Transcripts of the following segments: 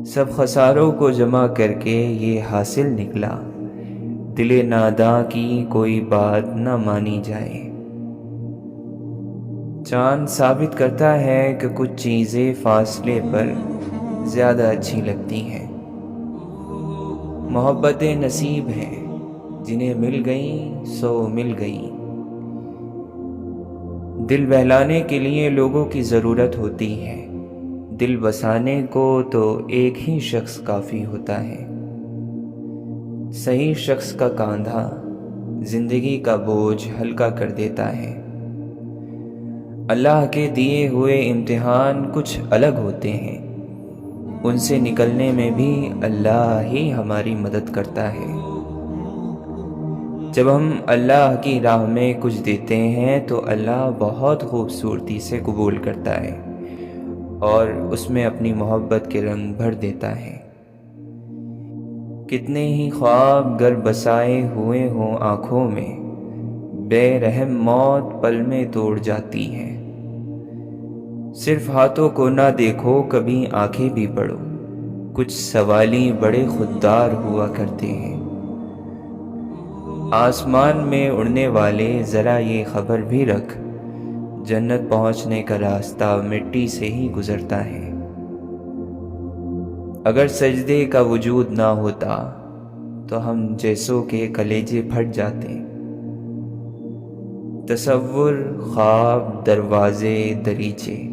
سب خساروں کو جمع کر کے یہ حاصل نکلا، دل ناداں کی کوئی بات نہ مانی جائے۔ چاند ثابت کرتا ہے کہ کچھ چیزیں فاصلے پر زیادہ اچھی لگتی ہیں۔ محبتیں نصیب ہیں، جنہیں مل گئیں سو مل گئیں۔ دل بہلانے کے لیے لوگوں کی ضرورت ہوتی ہے، دل بسانے کو تو ایک ہی شخص کافی ہوتا ہے۔ صحیح شخص کا کاندھا زندگی کا بوجھ ہلکا کر دیتا ہے۔ اللہ کے دیے ہوئے امتحان کچھ الگ ہوتے ہیں، ان سے نکلنے میں بھی اللہ ہی ہماری مدد کرتا ہے۔ جب ہم اللہ کی راہ میں کچھ دیتے ہیں تو اللہ بہت خوبصورتی سے قبول کرتا ہے اور اس میں اپنی محبت کے رنگ بھر دیتا ہے۔ کتنے ہی خواب گر بسائے ہوئے ہوں آنکھوں میں، بے رحم موت پل میں توڑ جاتی ہے۔ صرف ہاتھوں کو نہ دیکھو، کبھی آنکھیں بھی پڑھو، کچھ سوالی بڑے خوددار ہوا کرتے ہیں۔ آسمان میں اڑنے والے ذرا یہ خبر بھی رکھ، جنت پہنچنے کا راستہ مٹی سے ہی گزرتا ہے۔ اگر سجدے کا وجود نہ ہوتا تو ہم جیسوں کے کلیجے پھٹ جاتے۔ تصور، خواب، دروازے، دریچے،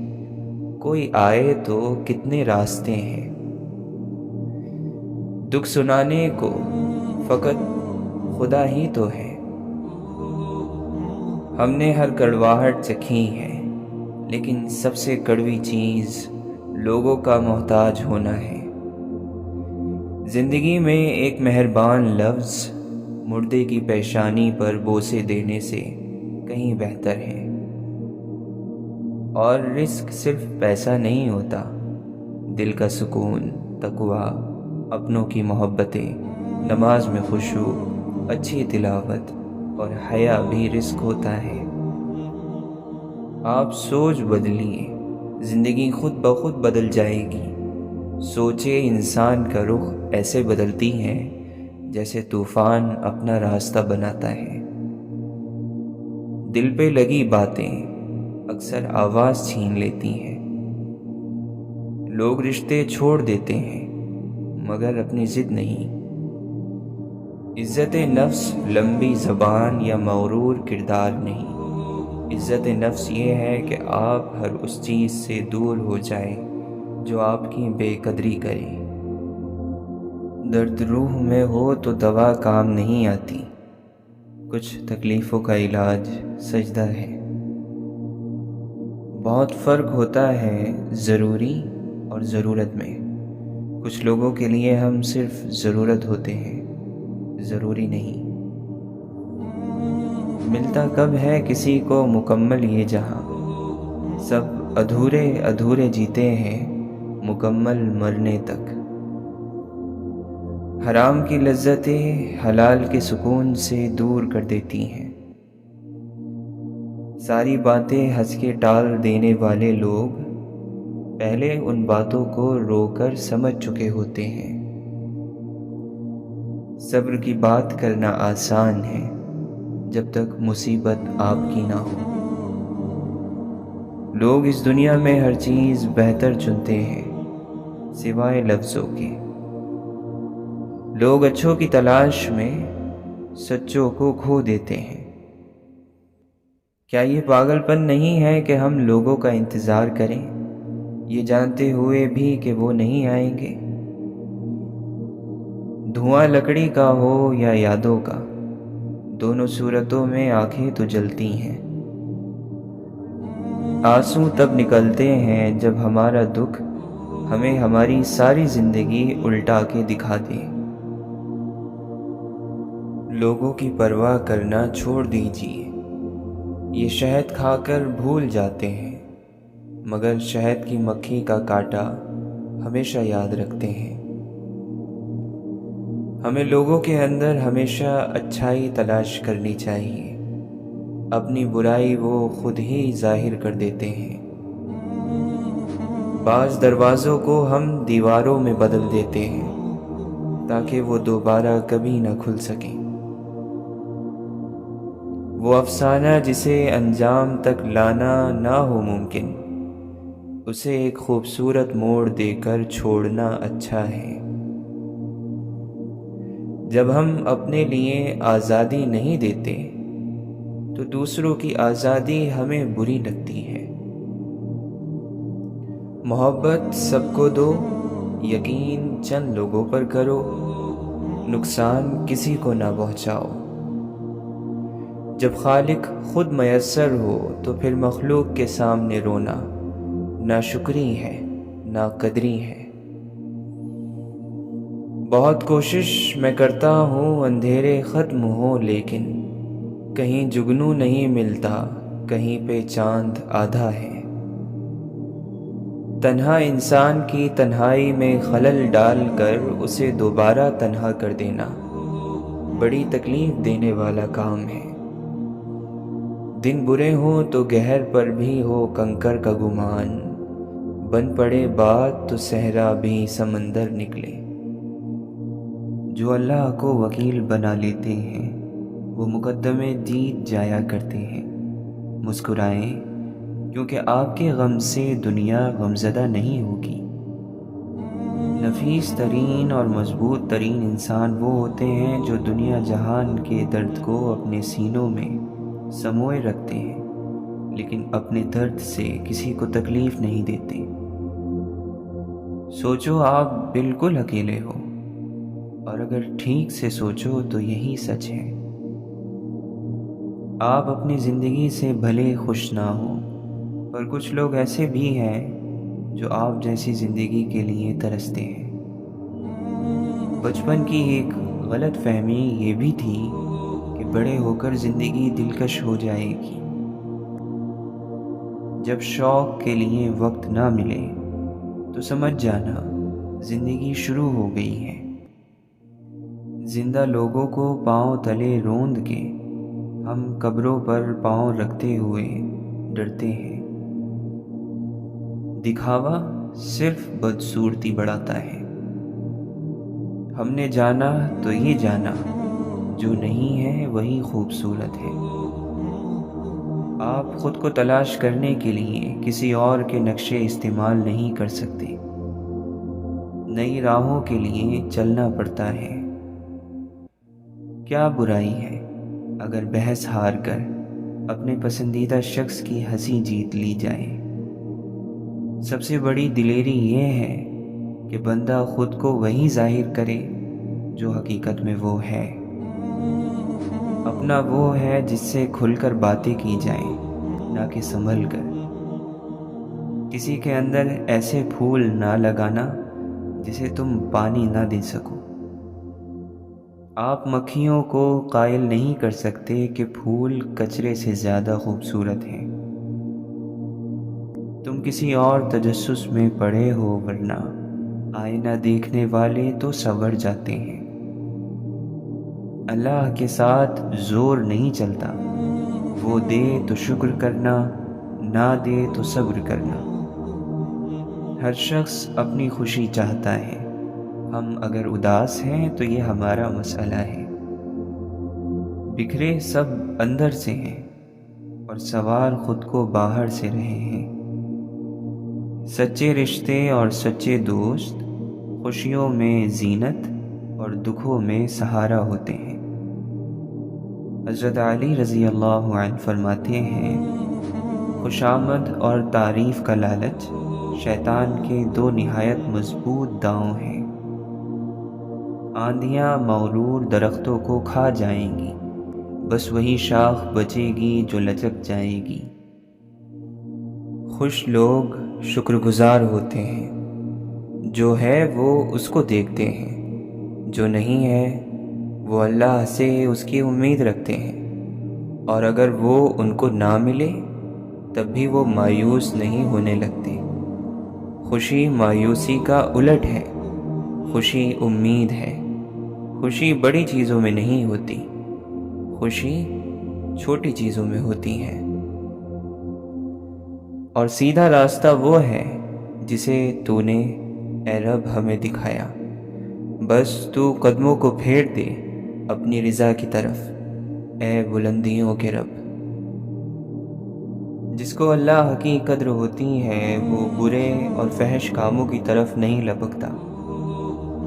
کوئی آئے تو کتنے راستے ہیں۔ دکھ سنانے کو فقط خدا ہی تو ہے۔ ہم نے ہر کڑواہٹ چکھی ہے، لیکن سب سے کڑوی چیز لوگوں کا محتاج ہونا ہے۔ زندگی میں ایک مہربان لفظ مردے کی پیشانی پر بوسے دینے سے کہیں بہتر ہے۔ اور رزق صرف پیسہ نہیں ہوتا، دل کا سکون، تقویٰ، اپنوں کی محبتیں، نماز میں خشوع، اچھی تلاوت اور حیا بھی رزق ہوتا ہے۔ آپ سوچ بدلیے، زندگی خود بخود بدل جائے گی۔ سوچے انسان کا رخ ایسے بدلتی ہیں جیسے طوفان اپنا راستہ بناتا ہے۔ دل پہ لگی باتیں اکثر آواز چھین لیتی ہیں۔ لوگ رشتے چھوڑ دیتے ہیں مگر اپنی ضد نہیں۔ عزت نفس لمبی زبان یا مغرور کردار نہیں، عزت نفس یہ ہے کہ آپ ہر اس چیز سے دور ہو جائیں جو آپ کی بے قدری کرے۔ درد روح میں ہو تو دوا کام نہیں آتی، کچھ تکلیفوں کا علاج سجدہ ہے۔ بہت فرق ہوتا ہے ضروری اور ضرورت میں۔ کچھ لوگوں کے لیے ہم صرف ضرورت ہوتے ہیں، ضروری نہیں۔ ملتا کب ہے کسی کو مکمل یہ جہاں، سب ادھورے ادھورے جیتے ہیں مکمل مرنے تک۔ حرام کی لذتیں حلال کے سکون سے دور کر دیتی ہیں۔ ساری باتیں ہنس کے ٹال دینے والے لوگ پہلے ان باتوں کو رو کر سمجھ چکے ہوتے ہیں۔ صبر کی بات کرنا آسان ہے جب تک مصیبت آپ کی نہ ہو۔ لوگ اس دنیا میں ہر چیز بہتر چنتے ہیں سوائے لفظوں کے۔ لوگ اچھوں کی تلاش میں سچوں کو کھو دیتے ہیں۔ کیا یہ پاگل پن نہیں ہے کہ ہم لوگوں کا انتظار کریں، یہ جانتے ہوئے بھی کہ وہ نہیں آئیں گے؟ دھواں لکڑی کا ہو یا یادوں کا، دونوں صورتوں میں آنکھیں تو جلتی ہیں۔ آنسو تب نکلتے ہیں جب ہمارا دکھ ہمیں ہماری ساری زندگی الٹا کے دکھا دے۔ لوگوں کی پرواہ کرنا چھوڑ دیجیے، یہ شہد کھا کر بھول جاتے ہیں مگر شہد کی مکھی کا کانٹا ہمیشہ یاد رکھتے ہیں۔ ہمیں لوگوں کے اندر ہمیشہ اچھائی تلاش کرنی چاہیے، اپنی برائی وہ خود ہی ظاہر کر دیتے ہیں۔ بعض دروازوں کو ہم دیواروں میں بدل دیتے ہیں تاکہ وہ دوبارہ کبھی نہ کھل سکیں۔ وہ افسانہ جسے انجام تک لانا نہ ہو ممکن، اسے ایک خوبصورت موڑ دے کر چھوڑنا اچھا ہے۔ جب ہم اپنے لیے آزادی نہیں دیتے تو دوسروں کی آزادی ہمیں بری لگتی ہے۔ محبت سب کو دو، یقین چند لوگوں پر کرو، نقصان کسی کو نہ پہنچاؤ۔ جب خالق خود میسر ہو تو پھر مخلوق کے سامنے رونا ناشکری ہے، ناقدری ہے۔ بہت کوشش میں کرتا ہوں اندھیرے ختم ہو، لیکن کہیں جگنو نہیں ملتا، کہیں پہ چاند آدھا ہے۔ تنہا انسان کی تنہائی میں خلل ڈال کر اسے دوبارہ تنہا کر دینا بڑی تکلیف دینے والا کام ہے۔ دن برے ہوں تو گہر پر بھی ہو کنکر کا گمان، بن پڑے بات تو صحرا بھی سمندر نکلے۔ جو اللہ کو وکیل بنا لیتے ہیں وہ مقدمے جیت جایا کرتے ہیں۔ مسکرائیں کیونکہ آپ کے غم سے دنیا غمزدہ نہیں ہوگی۔ نفیس ترین اور مضبوط ترین انسان وہ ہوتے ہیں جو دنیا جہان کے درد کو اپنے سینوں میں سموئے رکھتے ہیں، لیکن اپنے درد سے کسی کو تکلیف نہیں دیتے۔ سوچو آپ بالکل اکیلے ہو، اور اگر ٹھیک سے سوچو تو یہی سچ ہے۔ آپ اپنی زندگی سے بھلے خوش نہ ہو، پر کچھ لوگ ایسے بھی ہیں جو آپ جیسی زندگی کے لیے ترستے ہیں۔ بچپن کی ایک غلط فہمی یہ بھی تھی کہ بڑے ہو کر زندگی دلکش ہو جائے گی۔ جب شوق کے لیے وقت نہ ملے تو سمجھ جانا زندگی شروع ہو گئی ہے۔ زندہ لوگوں کو پاؤں تلے روند کے ہم قبروں پر پاؤں رکھتے ہوئے ڈرتے ہیں۔ دکھاوا صرف بدصورتی بڑھاتا ہے۔ ہم نے جانا تو یہ جانا جو نہیں ہے وہی خوبصورت ہے۔ آپ خود کو تلاش کرنے کے لیے کسی اور کے نقشے استعمال نہیں کر سکتے۔ نئی راہوں کے لیے چلنا پڑتا ہے۔ کیا برائی ہے اگر بحث ہار کر اپنے پسندیدہ شخص کی ہنسی جیت لی جائے؟ سب سے بڑی دلیری یہ ہے کہ بندہ خود کو وہی ظاہر کرے جو حقیقت میں وہ ہے۔ اپنا وہ ہے جس سے کھل کر باتیں کی جائیں، نہ کہ سنبھل کر۔ کسی کے اندر ایسے پھول نہ لگانا جسے تم پانی نہ دے سکو۔ آپ مکھیوں کو قائل نہیں کر سکتے کہ پھول کچرے سے زیادہ خوبصورت ہیں۔ تم کسی اور تجسس میں پڑے ہو، ورنہ آئینہ دیکھنے والے تو سنور جاتے ہیں۔ اللہ کے ساتھ زور نہیں چلتا، وہ دے تو شکر کرنا، نہ دے تو صبر کرنا۔ ہر شخص اپنی خوشی چاہتا ہے، ہم اگر اداس ہیں تو یہ ہمارا مسئلہ ہے۔ بکھرے سب اندر سے ہیں اور سوار خود کو باہر سے رہے ہیں۔ سچے رشتے اور سچے دوست خوشیوں میں زینت اور دکھوں میں سہارا ہوتے ہیں۔ حضرت علی رضی اللہ عنہ فرماتے ہیں، خوشامد اور تعریف کا لالچ شیطان کے دو نہایت مضبوط داؤں ہیں۔ آندھیاں مغرور درختوں کو کھا جائیں گی، بس وہی شاخ بچے گی جو لچک جائے گی۔ خوش لوگ شکر گزار ہوتے ہیں، جو ہے وہ اس کو دیکھتے ہیں، جو نہیں ہے وہ اللہ سے اس کی امید رکھتے ہیں، اور اگر وہ ان کو نہ ملے تب بھی وہ مایوس نہیں ہونے لگتے۔ خوشی مایوسی کا الٹ ہے، خوشی امید ہے۔ خوشی بڑی چیزوں میں نہیں ہوتی، خوشی چھوٹی چیزوں میں ہوتی ہے۔ اور سیدھا راستہ وہ ہے جسے تو نے اے رب ہمیں دکھایا، بس تو قدموں کو پھیر دے اپنی رضا کی طرف، اے بلندیوں کے رب۔ جس کو اللہ کی قدر ہوتی ہے وہ برے اور فحش کاموں کی طرف نہیں لپکتا،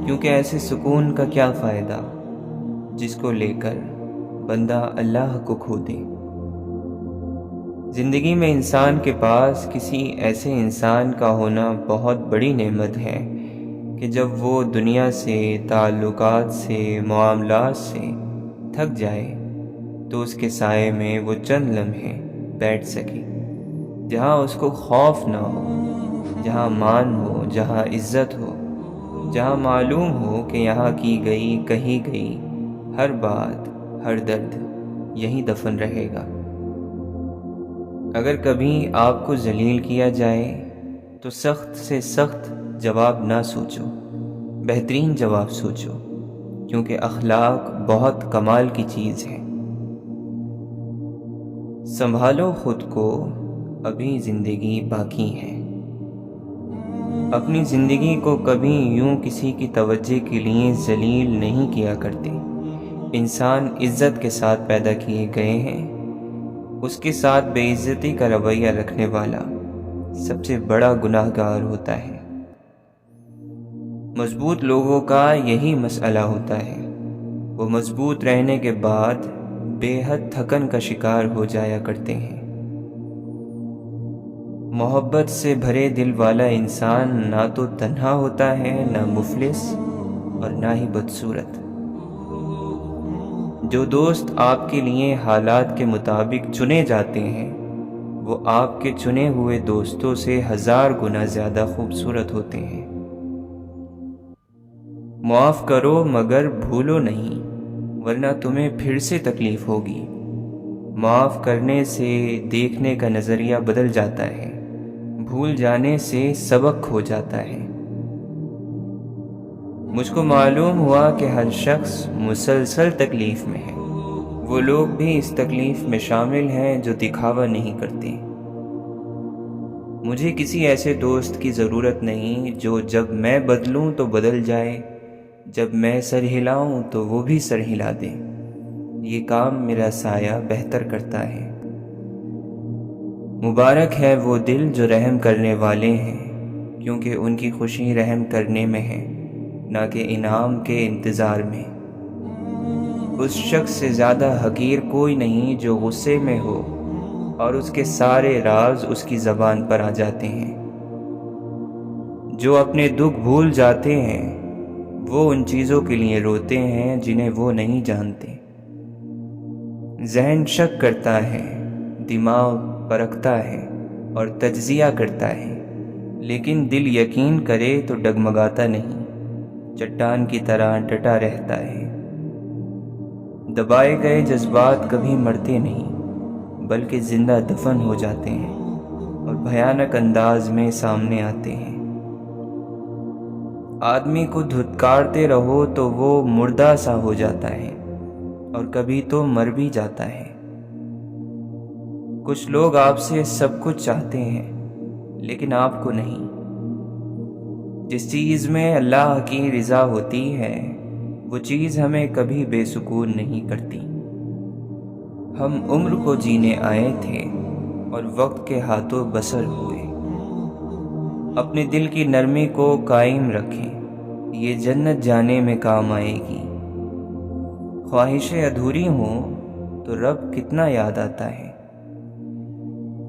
کیونکہ ایسے سکون کا کیا فائدہ جس کو لے کر بندہ اللہ کو کھو دے۔ زندگی میں انسان کے پاس کسی ایسے انسان کا ہونا بہت بڑی نعمت ہے کہ جب وہ دنیا سے، تعلقات سے، معاملات سے تھک جائے تو اس کے سائے میں وہ چند لمحے بیٹھ سکے، جہاں اس کو خوف نہ ہو، جہاں مان ہو، جہاں عزت ہو، جہاں معلوم ہو کہ یہاں کی گئی، کہی گئی ہر بات، ہر درد یہیں دفن رہے گا۔ اگر کبھی آپ کو ذلیل کیا جائے تو سخت سے سخت جواب نہ سوچو، بہترین جواب سوچو، کیونکہ اخلاق بہت کمال کی چیز ہے۔ سنبھالو خود کو، ابھی زندگی باقی ہے۔ اپنی زندگی کو کبھی یوں کسی کی توجہ کے لیے ذلیل نہیں کیا کرتے۔ انسان عزت کے ساتھ پیدا کیے گئے ہیں، اس کے ساتھ بے عزتی کا رویہ رکھنے والا سب سے بڑا گناہ گار ہوتا ہے۔ مضبوط لوگوں کا یہی مسئلہ ہوتا ہے، وہ مضبوط رہنے کے بعد بے حد تھکن کا شکار ہو جایا کرتے ہیں۔ محبت سے بھرے دل والا انسان نہ تو تنہا ہوتا ہے، نہ مفلس اور نہ ہی بدصورت۔ جو دوست آپ کے لیے حالات کے مطابق چنے جاتے ہیں وہ آپ کے چنے ہوئے دوستوں سے 1000 گنا زیادہ خوبصورت ہوتے ہیں۔ معاف کرو مگر بھولو نہیں، ورنہ تمہیں پھر سے تکلیف ہوگی۔ معاف کرنے سے دیکھنے کا نظریہ بدل جاتا ہے، بھول جانے سے سبق کھو جاتا ہے۔ مجھ کو معلوم ہوا کہ ہر شخص مسلسل تکلیف میں ہے، وہ لوگ بھی اس تکلیف میں شامل ہیں جو دکھاوا نہیں کرتے۔ مجھے کسی ایسے دوست کی ضرورت نہیں جو جب میں بدلوں تو بدل جائے، جب میں سر ہلاؤں تو وہ بھی سر ہلا دے۔ یہ کام میرا سایہ بہتر کرتا ہے۔ مبارک ہے وہ دل جو رحم کرنے والے ہیں، کیونکہ ان کی خوشی رحم کرنے میں ہے، نہ کہ انعام کے انتظار میں۔ اس شخص سے زیادہ حقیر کوئی نہیں جو غصے میں ہو اور اس کے سارے راز اس کی زبان پر آ جاتے ہیں۔ جو اپنے دکھ بھول جاتے ہیں وہ ان چیزوں کے لیے روتے ہیں جنہیں وہ نہیں جانتے۔ ذہن شک کرتا ہے، دماغ پرکھتا ہے اور تجزیہ کرتا ہے، لیکن دل یقین کرے تو ڈگمگاتا نہیں، چٹان کی طرح ڈٹا رہتا ہے۔ دبائے گئے جذبات کبھی مرتے نہیں بلکہ زندہ دفن ہو جاتے ہیں اور بھیانک انداز میں سامنے آتے ہیں۔ آدمی کو دھتکارتے رہو تو وہ مردہ سا ہو جاتا ہے اور کبھی تو مر بھی جاتا ہے۔ کچھ لوگ آپ سے سب کچھ چاہتے ہیں لیکن آپ کو نہیں۔ جس چیز میں اللہ کی رضا ہوتی ہے وہ چیز ہمیں کبھی بے سکون نہیں کرتی۔ ہم عمر کو جینے آئے تھے اور وقت کے ہاتھوں بسر ہوئے۔ اپنے دل کی نرمی کو قائم رکھیں، یہ جنت جانے میں کام آئے گی۔ خواہشیں ادھوری ہوں تو رب کتنا یاد آتا ہے۔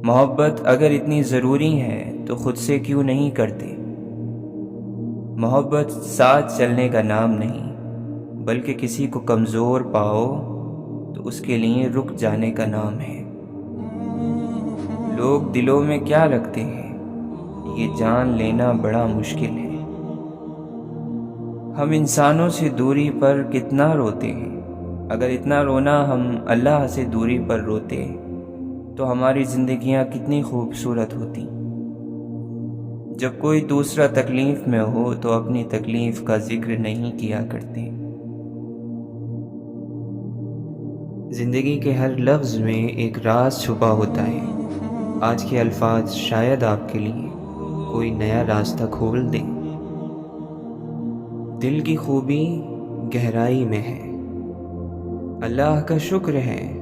محبت اگر اتنی ضروری ہے تو خود سے کیوں نہیں کرتے؟ محبت ساتھ چلنے کا نام نہیں بلکہ کسی کو کمزور پاؤ تو اس کے لیے رک جانے کا نام ہے۔ لوگ دلوں میں کیا رکھتے ہیں یہ جان لینا بڑا مشکل ہے۔ ہم انسانوں سے دوری پر کتنا روتے ہیں، اگر اتنا رونا ہم اللہ سے دوری پر روتے تو ہماری زندگیاں کتنی خوبصورت ہوتی۔ جب کوئی دوسرا تکلیف میں ہو تو اپنی تکلیف کا ذکر نہیں کیا کرتے۔ زندگی کے ہر لفظ میں ایک راز چھپا ہوتا ہے۔ آج کے الفاظ شاید آپ کے لیے کوئی نیا راستہ کھول دے۔ دل کی خوبی گہرائی میں ہے، اللہ کا شکر ہے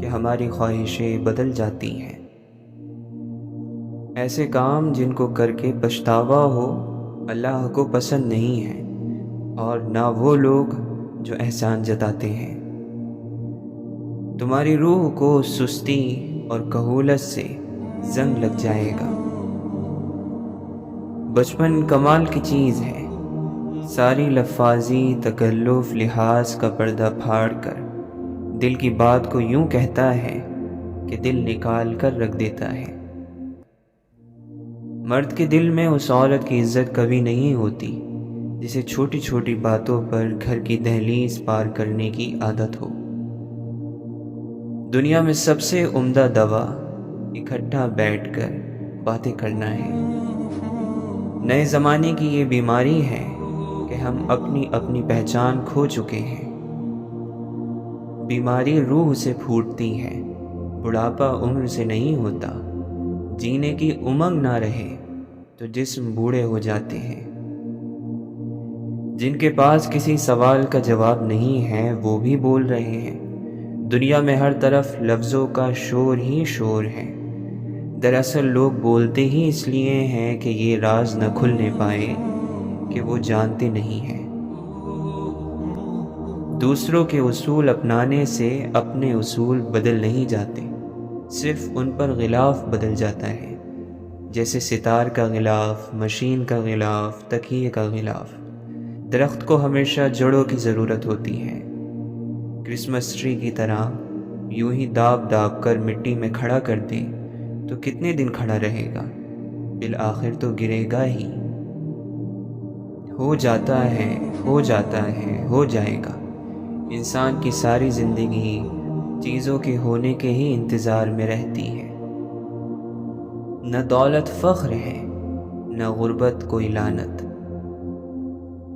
کہ ہماری خواہشیں بدل جاتی ہیں۔ ایسے کام جن کو کر کے پچھتاوا ہو اللہ کو پسند نہیں ہے، اور نہ وہ لوگ جو احسان جتاتے ہیں۔ تمہاری روح کو سستی اور کہولت سے زنگ لگ جائے گا۔ بچپن کمال کی چیز ہے، ساری لفاظی تکلف لحاظ کا پردہ پھاڑ کر دل کی بات کو یوں کہتا ہے کہ دل نکال کر رکھ دیتا ہے۔ مرد کے دل میں اس عورت کی عزت کبھی نہیں ہوتی جسے چھوٹی چھوٹی باتوں پر گھر کی دہلیز پار کرنے کی عادت ہو۔ دنیا میں سب سے عمدہ دوا اکٹھا بیٹھ کر باتیں کرنا ہے۔ نئے زمانے کی یہ بیماری ہے کہ ہم اپنی اپنی پہچان کھو چکے ہیں۔ بیماری روح سے پھوٹتی ہے، بڑھاپا عمر سے نہیں ہوتا۔ جینے کی امنگ نہ رہے تو جسم بوڑھے ہو جاتے ہیں۔ جن کے پاس کسی سوال کا جواب نہیں ہے وہ بھی بول رہے ہیں۔ دنیا میں ہر طرف لفظوں کا شور ہی شور ہے۔ دراصل لوگ بولتے ہی اس لیے ہیں کہ یہ راز نہ کھلنے پائے کہ وہ جانتے نہیں ہیں۔ دوسروں کے اصول اپنانے سے اپنے اصول بدل نہیں جاتے، صرف ان پر غلاف بدل جاتا ہے، جیسے ستار کا غلاف، مشین کا غلاف، تکیے کا غلاف۔ درخت کو ہمیشہ جڑوں کی ضرورت ہوتی ہے۔ کرسمس ٹری کی طرح یوں ہی داب داب کر مٹی میں کھڑا کر دیں تو کتنے دن کھڑا رہے گا؟ بالآخر تو گرے گا ہی۔ ہو جاتا ہے، ہو جاتا ہے، ہو جائے گا۔ انسان کی ساری زندگی چیزوں کے ہونے کے ہی انتظار میں رہتی ہے۔ نہ دولت فخر ہے، نہ غربت کوئی لعنت۔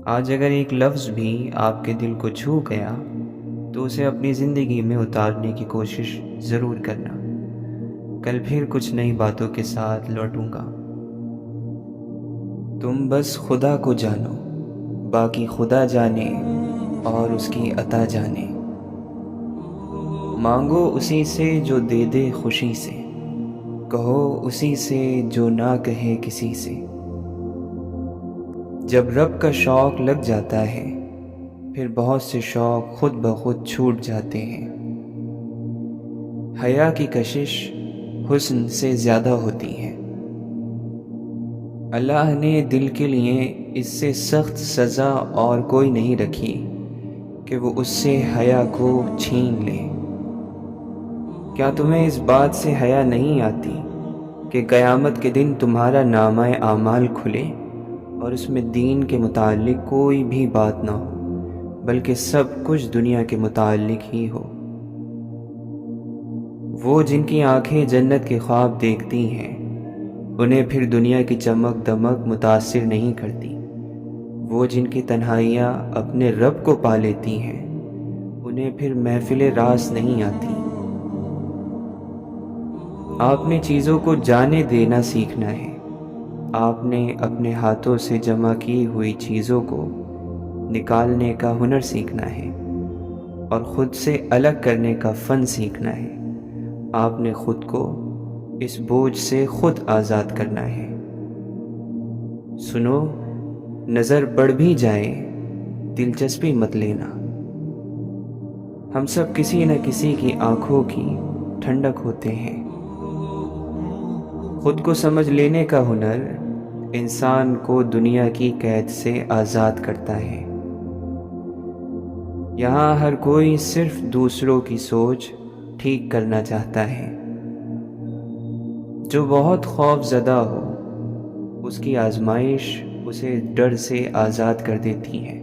آج اگر ایک لفظ بھی آپ کے دل کو چھو گیا تو اسے اپنی زندگی میں اتارنے کی کوشش ضرور کرنا۔ کل پھر کچھ نئی باتوں کے ساتھ لوٹوں گا۔ تم بس خدا کو جانو، باقی خدا جانے اور اس کی عطا جانے۔ مانگو اسی سے جو دے دے خوشی سے، کہو اسی سے جو نہ کہے کسی سے۔ جب رب کا شوق لگ جاتا ہے پھر بہت سے شوق خود بخود چھوٹ جاتے ہیں۔ حیا کی کشش حسن سے زیادہ ہوتی ہے۔ اللہ نے دل کے لیے اس سے سخت سزا اور کوئی نہیں رکھی کہ وہ اس سے حیا کو چھین لے۔ کیا تمہیں اس بات سے حیا نہیں آتی کہ قیامت کے دن تمہارا نامہ اعمال کھلے اور اس میں دین کے متعلق کوئی بھی بات نہ ہو، بلکہ سب کچھ دنیا کے متعلق ہی ہو؟ وہ جن کی آنکھیں جنت کے خواب دیکھتی ہیں انہیں پھر دنیا کی چمک دمک متاثر نہیں کرتی۔ وہ جن کی تنہائیاں اپنے رب کو پا لیتی ہیں انہیں پھر محفل راس نہیں آتی۔ آپ نے چیزوں کو جانے دینا سیکھنا ہے۔ آپ نے اپنے ہاتھوں سے جمع کی ہوئی چیزوں کو نکالنے کا ہنر سیکھنا ہے اور خود سے الگ کرنے کا فن سیکھنا ہے۔ آپ نے خود کو اس بوجھ سے خود آزاد کرنا ہے۔ سنو، نظر بڑھ بھی جائے دلچسپی مت لینا۔ ہم سب کسی نہ کسی کی آنکھوں کی ٹھنڈک ہوتے ہیں۔ خود کو سمجھ لینے کا ہنر انسان کو دنیا کی قید سے آزاد کرتا ہے۔ یہاں ہر کوئی صرف دوسروں کی سوچ ٹھیک کرنا چاہتا ہے۔ جو بہت خوف زدہ ہو اس کی آزمائش اسے ڈر سے آزاد کر دیتی ہے۔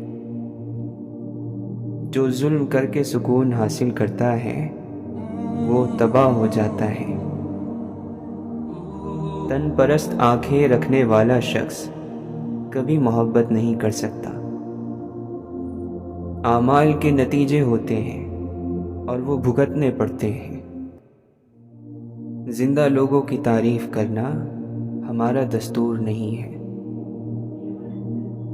جو ظلم کر کے سکون حاصل کرتا ہے وہ تباہ ہو جاتا ہے۔ تن پرست آنکھیں رکھنے والا شخص کبھی محبت نہیں کر سکتا۔ اعمال کے نتیجے ہوتے ہیں اور وہ بھگتنے پڑتے ہیں۔ زندہ لوگوں کی تعریف کرنا ہمارا دستور نہیں ہے۔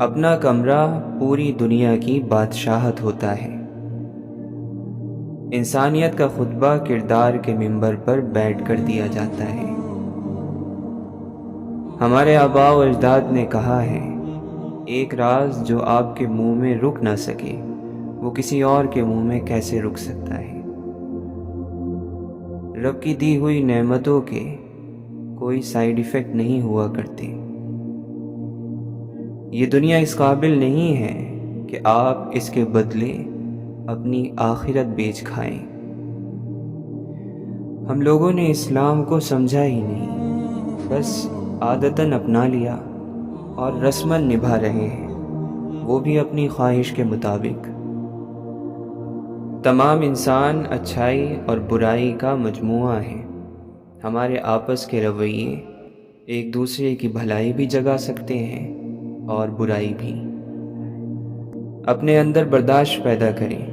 اپنا کمرہ پوری دنیا کی بادشاہت ہوتا ہے۔ انسانیت کا خطبہ کردار کے منبر پر بیٹھ کر دیا جاتا ہے۔ ہمارے آباء و اجداد نے کہا ہے، ایک راز جو آپ کے منہ میں رک نہ سکے وہ کسی اور کے منہ میں کیسے رک سکتا ہے۔ رب کی دی ہوئی نعمتوں کے کوئی سائیڈ ایفیکٹ نہیں ہوا کرتے۔ یہ دنیا اس قابل نہیں ہے کہ آپ اس کے بدلے اپنی آخرت بیچ کھائیں۔ ہم لوگوں نے اسلام کو سمجھا ہی نہیں، بس عادتاً اپنا لیا اور رسماً نبھا رہے ہیں، وہ بھی اپنی خواہش کے مطابق۔ تمام انسان اچھائی اور برائی کا مجموعہ ہیں۔ ہمارے آپس کے رویے ایک دوسرے کی بھلائی بھی جگا سکتے ہیں اور برائی بھی۔ اپنے اندر برداشت پیدا کریں،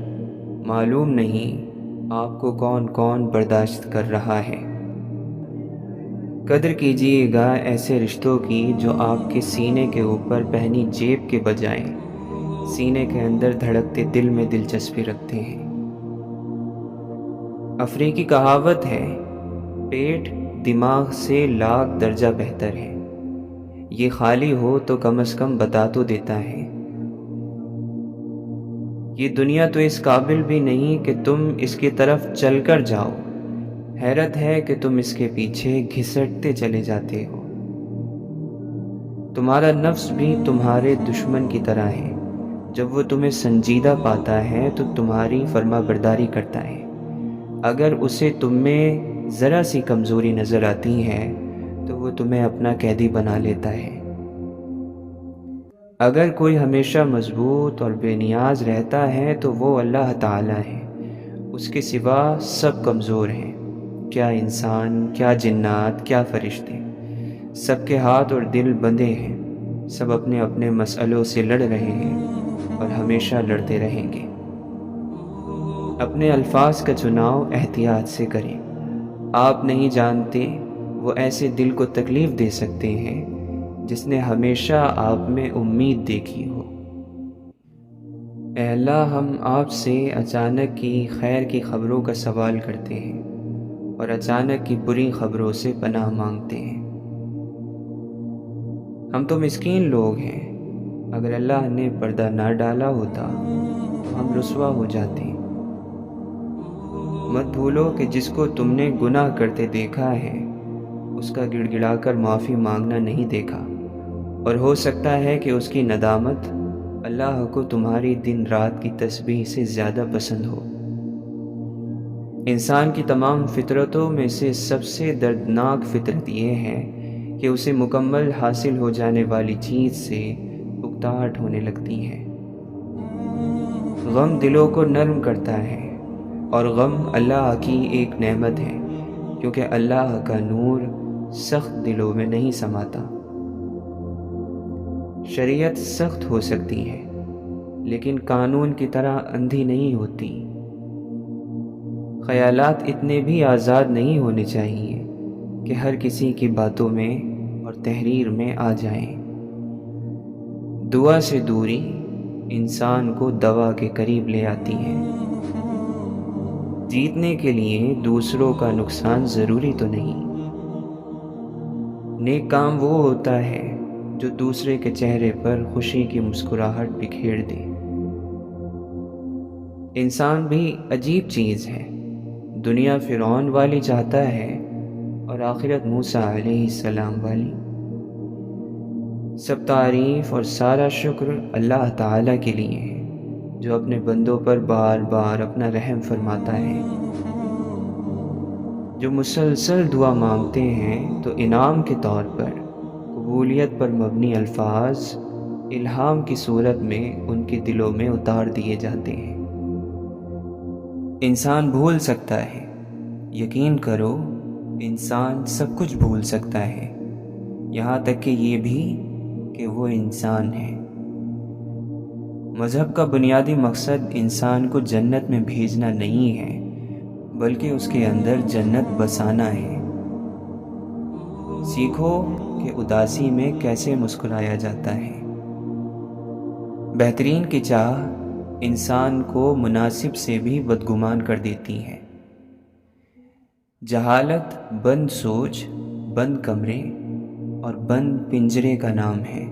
معلوم نہیں آپ کو کون کون برداشت کر رہا ہے۔ قدر کیجیے گا ایسے رشتوں کی جو آپ کے سینے کے اوپر پہنی جیب کے بجائے سینے کے اندر دھڑکتے دل میں دلچسپی رکھتے ہیں۔ افریقی کہاوت ہے، پیٹ دماغ سے لاکھ درجہ بہتر ہے۔ یہ خالی ہو تو کم از کم بتا تو دیتا ہے۔ یہ دنیا تو اس قابل بھی نہیں کہ تم اس کی طرف چل کر جاؤ، حیرت ہے کہ تم اس کے پیچھے گھسٹتے چلے جاتے ہو۔ تمہارا نفس بھی تمہارے دشمن کی طرح ہے، جب وہ تمہیں سنجیدہ پاتا ہے تو تمہاری فرما برداری کرتا ہے۔ اگر اسے تم میں ذرا سی کمزوری نظر آتی ہے تو وہ تمہیں اپنا قیدی بنا لیتا ہے۔ اگر کوئی ہمیشہ مضبوط اور بے نیاز رہتا ہے تو وہ اللہ تعالی ہے، اس کے سوا سب کمزور ہیں۔ کیا انسان، کیا جنات، کیا فرشتے، سب کے ہاتھ اور دل بندھے ہیں، سب اپنے اپنے مسئلوں سے لڑ رہے ہیں اور ہمیشہ لڑتے رہیں گے۔ اپنے الفاظ کا چناؤ احتیاط سے کریں، آپ نہیں جانتے وہ ایسے دل کو تکلیف دے سکتے ہیں جس نے ہمیشہ آپ میں امید دیکھی ہو۔ اے اللہ، ہم آپ سے اچانک کی خیر کی خبروں کا سوال کرتے ہیں اور اچانک کی بری خبروں سے پناہ مانگتے ہیں۔ ہم تو مسکین لوگ ہیں، اگر اللہ نے پردہ نہ ڈالا ہوتا تو ہم رسوا ہو جاتے۔ مت بھولو کہ جس کو تم نے گناہ کرتے دیکھا ہے اس کا گڑ گڑا کر معافی مانگنا نہیں دیکھا، اور ہو سکتا ہے کہ اس کی ندامت اللہ کو تمہاری دن رات کی تسبیح سے زیادہ پسند ہو۔ انسان کی تمام فطرتوں میں سے سب سے دردناک فطرت یہ ہے کہ اسے مکمل حاصل ہو جانے والی چیز سے اکتاہٹ ہونے لگتی ہے۔ غم دلوں کو نرم کرتا ہے، اور غم اللہ کی ایک نعمت ہے، کیونکہ اللہ کا نور سخت دلوں میں نہیں سماتا۔ شریعت سخت ہو سکتی ہے لیکن قانون کی طرح اندھی نہیں ہوتی۔ خیالات اتنے بھی آزاد نہیں ہونے چاہیے کہ ہر کسی کی باتوں میں اور تحریر میں آ جائیں۔ دعا سے دوری انسان کو دوا کے قریب لے آتی ہے۔ جیتنے کے لیے دوسروں کا نقصان ضروری تو نہیں۔ نیک کام وہ ہوتا ہے جو دوسرے کے چہرے پر خوشی کی مسکراہٹ بکھیر دے۔ انسان بھی عجیب چیز ہے، دنیا فرعون والی چاہتا ہے اور آخرت موسیٰ علیہ السلام والی۔ سب تعریف اور سارا شکر اللہ تعالیٰ کے لیے ہے جو اپنے بندوں پر بار بار اپنا رحم فرماتا ہے۔ جو مسلسل دعا مانگتے ہیں تو انعام کے طور پر قبولیت پر مبنی الفاظ الہام کی صورت میں ان کے دلوں میں اتار دیے جاتے ہیں۔ انسان بھول سکتا ہے، یقین کرو انسان سب کچھ بھول سکتا ہے، یہاں تک کہ یہ بھی کہ وہ انسان ہے۔ مذہب کا بنیادی مقصد انسان کو جنت میں بھیجنا نہیں ہے بلکہ اس کے اندر جنت بسانا ہے۔ سیکھو کہ کہ اداسی میں کیسے مسکرایا جاتا ہے۔ بہترین کی چاہ انسان کو مناسب سے بھی بدگمان کر دیتی ہے۔ جہالت بند سوچ، بند کمرے اور بند پنجرے کا نام ہے۔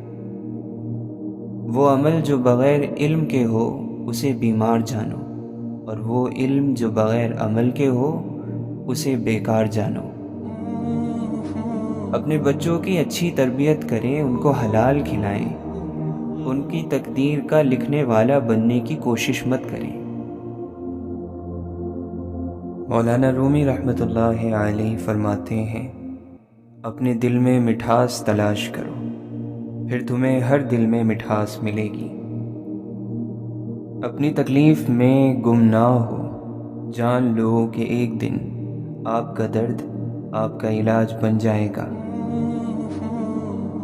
وہ عمل جو بغیر علم کے ہو اسے بیمار جانو، اور وہ علم جو بغیر عمل کے ہو اسے بیکار جانو۔ اپنے بچوں کی اچھی تربیت کریں، ان کو حلال کھلائیں، ان کی تقدیر کا لکھنے والا بننے کی کوشش مت کریں۔ مولانا رومی رحمۃ اللہ علیہ فرماتے ہیں، اپنے دل میں مٹھاس تلاش کرو، پھر تمہیں ہر دل میں مٹھاس ملے گی۔ اپنی تکلیف میں گم نہ ہو، جان لو کہ ایک دن آپ کا درد آپ کا علاج بن جائے گا۔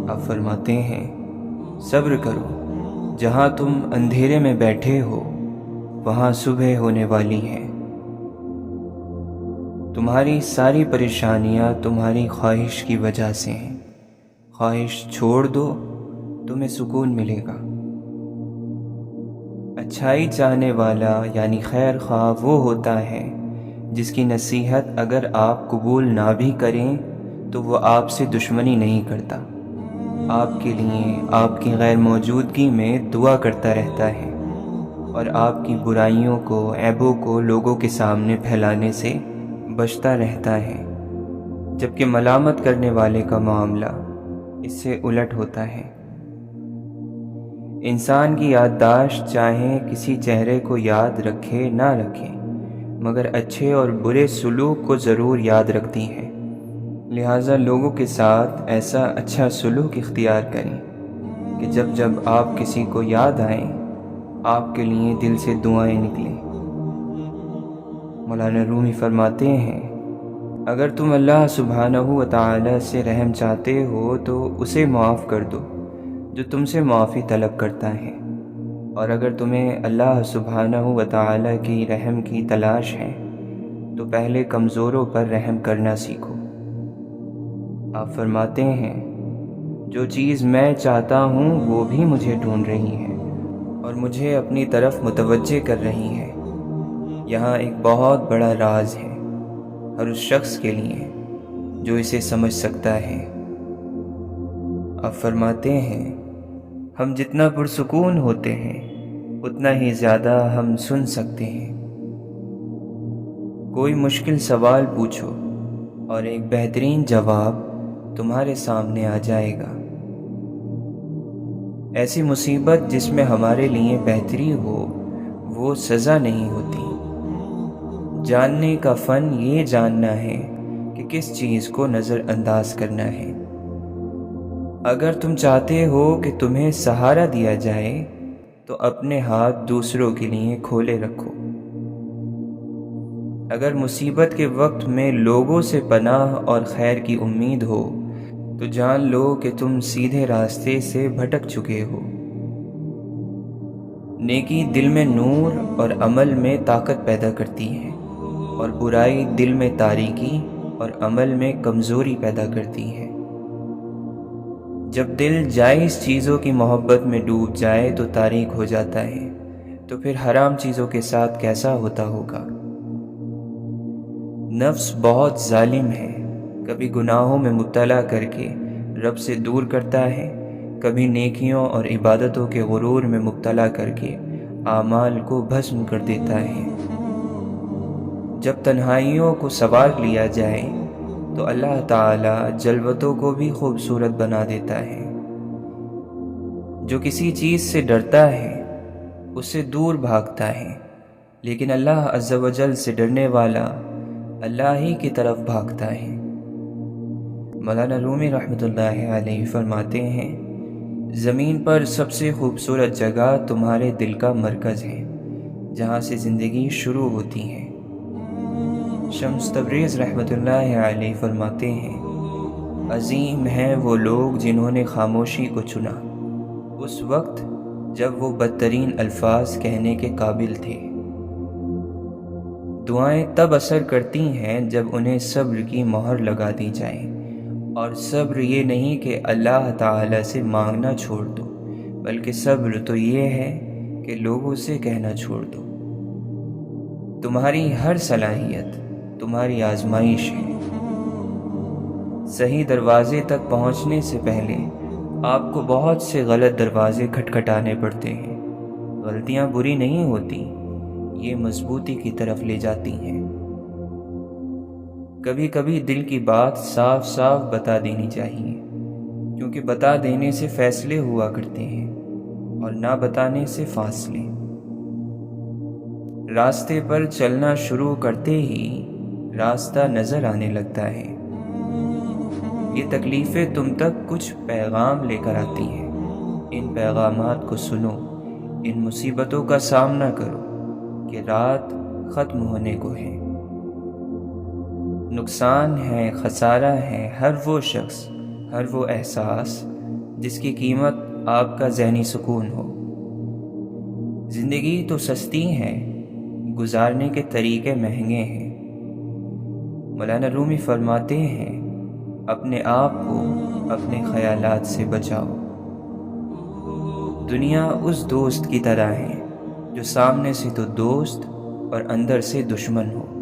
آپ فرماتے ہیں، صبر کرو، جہاں تم اندھیرے میں بیٹھے ہو وہاں صبح ہونے والی ہے۔ تمہاری ساری پریشانیاں تمہاری خواہش کی وجہ سے ہیں، خواہش چھوڑ دو، تمہیں سکون ملے گا۔ اچھائی چاہنے والا یعنی خیر خواہ وہ ہوتا ہے جس کی نصیحت اگر آپ قبول نہ بھی کریں تو وہ آپ سے دشمنی نہیں کرتا، آپ کے لیے آپ کی غیر موجودگی میں دعا کرتا رہتا ہے، اور آپ کی برائیوں کو، عیبوں کو لوگوں کے سامنے پھیلانے سے بچتا رہتا ہے، جبکہ ملامت کرنے والے کا معاملہ اس سے الٹ ہوتا ہے۔ انسان کی یادداشت چاہے کسی چہرے کو یاد رکھے نہ رکھے، مگر اچھے اور برے سلوک کو ضرور یاد رکھتی ہے، لہٰذا لوگوں کے ساتھ ایسا اچھا سلوک اختیار کریں کہ جب جب آپ کسی کو یاد آئیں آپ کے لیے دل سے دعائیں نکلیں۔ مولانا رومی فرماتے ہیں، اگر تم اللہ سبحانہ و تعالی سے رحم چاہتے ہو تو اسے معاف کر دو جو تم سے معافی طلب کرتا ہے، اور اگر تمہیں اللہ سبحانہ و تعالی کی رحم کی تلاش ہے تو پہلے کمزوروں پر رحم کرنا سیکھو۔ آپ فرماتے ہیں، جو چیز میں چاہتا ہوں وہ بھی مجھے ڈھونڈ رہی ہے اور مجھے اپنی طرف متوجہ کر رہی ہے۔ یہاں ایک بہت بڑا راز ہے ہر اس شخص کے لیے جو اسے سمجھ سکتا ہے۔ آپ فرماتے ہیں، ہم جتنا پرسکون ہوتے ہیں اتنا ہی زیادہ ہم سن سکتے ہیں۔ کوئی مشکل سوال پوچھو اور ایک بہترین جواب تمہارے سامنے آ جائے گا۔ ایسی مصیبت جس میں ہمارے لیے بہتری ہو وہ سزا نہیں ہوتی۔ جاننے کا فن یہ جاننا ہے کہ کس چیز کو نظر انداز کرنا ہے۔ اگر تم چاہتے ہو کہ تمہیں سہارا دیا جائے تو اپنے ہاتھ دوسروں کے لیے کھولے رکھو۔ اگر مصیبت کے وقت میں لوگوں سے پناہ اور خیر کی امید ہو تو جان لو کہ تم سیدھے راستے سے بھٹک چکے ہو۔ نیکی دل میں نور اور عمل میں طاقت پیدا کرتی ہے، اور برائی دل میں تاریکی اور عمل میں کمزوری پیدا کرتی ہے۔ جب دل جائز چیزوں کی محبت میں ڈوب جائے تو تاریک ہو جاتا ہے، تو پھر حرام چیزوں کے ساتھ کیسا ہوتا ہوگا۔ نفس بہت ظالم ہے، کبھی گناہوں میں مبتلا کر کے رب سے دور کرتا ہے، کبھی نیکیوں اور عبادتوں کے غرور میں مبتلا کر کے اعمال کو بھسم کر دیتا ہے۔ جب تنہائیوں کو سنوار لیا جائے تو اللہ تعالی جلوتوں کو بھی خوبصورت بنا دیتا ہے۔ جو کسی چیز سے ڈرتا ہے اس سے دور بھاگتا ہے، لیکن اللہ عز و جل سے ڈرنے والا اللہ ہی کی طرف بھاگتا ہے۔ مولانا رومی رحمۃ اللہ علیہ فرماتے ہیں، زمین پر سب سے خوبصورت جگہ تمہارے دل کا مرکز ہے، جہاں سے زندگی شروع ہوتی ہے۔ شمس تبریز رحمۃ اللہ علیہ فرماتے ہیں، عظیم ہیں وہ لوگ جنہوں نے خاموشی کو چنا اس وقت جب وہ بدترین الفاظ کہنے کے قابل تھے۔ دعائیں تب اثر کرتی ہیں جب انہیں صبر کی مہر لگا دی جائے اور صبر یہ نہیں کہ اللہ تعالی سے مانگنا چھوڑ دو، بلکہ صبر تو یہ ہے کہ لوگوں سے کہنا چھوڑ دو۔ تمہاری ہر صلاحیت تمہاری آزمائش ہے۔ صحیح دروازے تک پہنچنے سے پہلے آپ کو بہت سے غلط دروازے کھٹکھٹانے پڑتے ہیں۔ غلطیاں بری نہیں ہوتی، یہ مضبوطی کی طرف لے جاتی ہیں۔ کبھی کبھی دل کی بات صاف صاف بتا دینی چاہیے، کیونکہ بتا دینے سے فیصلے ہوا کرتے ہیں اور نہ بتانے سے فاصلے۔ راستے پر چلنا شروع کرتے ہی راستہ نظر آنے لگتا ہے۔ یہ تکلیفیں تم تک کچھ پیغام لے کر آتی ہیں۔ ان پیغامات کو سنو، ان مصیبتوں کا سامنا کرو کہ رات ختم ہونے کو ہے۔ نقصان ہے، خسارہ ہے ہر وہ شخص، ہر وہ احساس جس کی قیمت آپ کا ذہنی سکون ہو۔ زندگی تو سستی ہے، گزارنے کے طریقے مہنگے ہیں۔ مولانا رومی فرماتے ہیں، اپنے آپ کو اپنے خیالات سے بچاؤ۔ دنیا اس دوست کی طرح ہے جو سامنے سے تو دوست اور اندر سے دشمن ہو۔